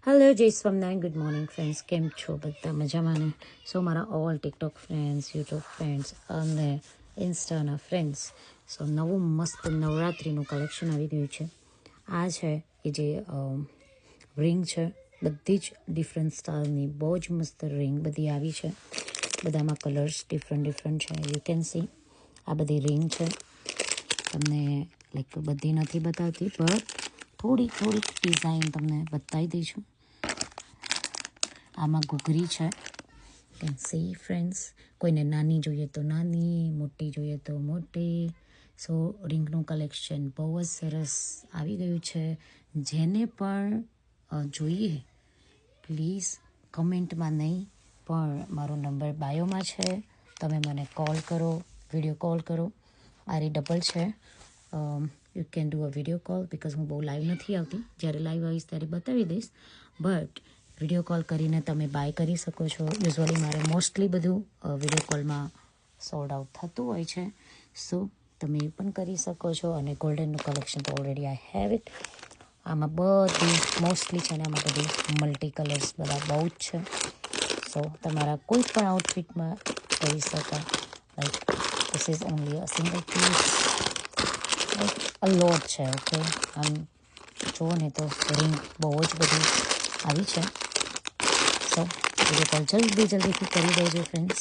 Hello જય Swaminarayan, good morning friends. કેમ છો બધા? મજામાં ને? સો મારા all TikTok friends, YouTube friends અને ઇન્સ્ટાના ફ્રેન્ડ્સ, સો નવું મસ્ત નવરાત્રિનું કલેક્શન આવી ગયું છે. આ છે એ જે રિંગ છે, બધી જ ડિફરન્ટ સ્ટાઇલની બહુ જ મસ્ત રિંગ બધી આવી છે. બધામાં કલર્સ ડિફરન્ટ છે. યુ કેન સી આ બધી રિંગ છે. તમને લાઈક બધી નથી બતાવતી, પણ થોડીક ડિઝાઇન તમને બતાવી દઈશું. આમાં ઘૂઘરી છે, કેન સી ફ્રેન્ડ્સ. કોઈને નાની જોઈએ તો નાની, મોટી જોઈએ તો મોટી. સો રિંગનું કલેક્શન બહુ જ સરસ આવી ગયું છે. જેને પણ જોઈએ પ્લીઝ કમેન્ટમાં નહીં, પણ મારો નંબર બાયોમાં છે. તમે મને કોલ કરો, વિડીયો કોલ કરો. મારી ડબલ છે. You can do a video call, because હું બહુ લાઈવ નથી આવતી. જ્યારે લાઈવ આવીશ ત્યારે બતાવી દઈશ, બટ વિડીયો કોલ કરીને તમે બાય કરી શકો છો. યુઝવલી મારે મોસ્ટલી બધું વિડીયો કોલમાં સોલ્ડ આઉટ થતું હોય છે. સો તમે એ પણ કરી શકો છો. અને ગોલ્ડનનું કલેક્શન તો ઓલરેડી આઈ હેવ ઇટ. આમાં બધી મોસ્ટલી છે ને, આમાં બધી મલ્ટી કલર્સ બધા બહુ જ છે. સો તમારા કોઈ પણ આઉટફિટમાં કરી શકાય. Like this is only a single piece. A lot છે. ઓકે, આમ જુઓ ને તો રિંગ બહુ જ બધી આવી છે. સો વિડીયો કોલ જલ્દીથી કરી દેજો ફ્રેન્ડ્સ.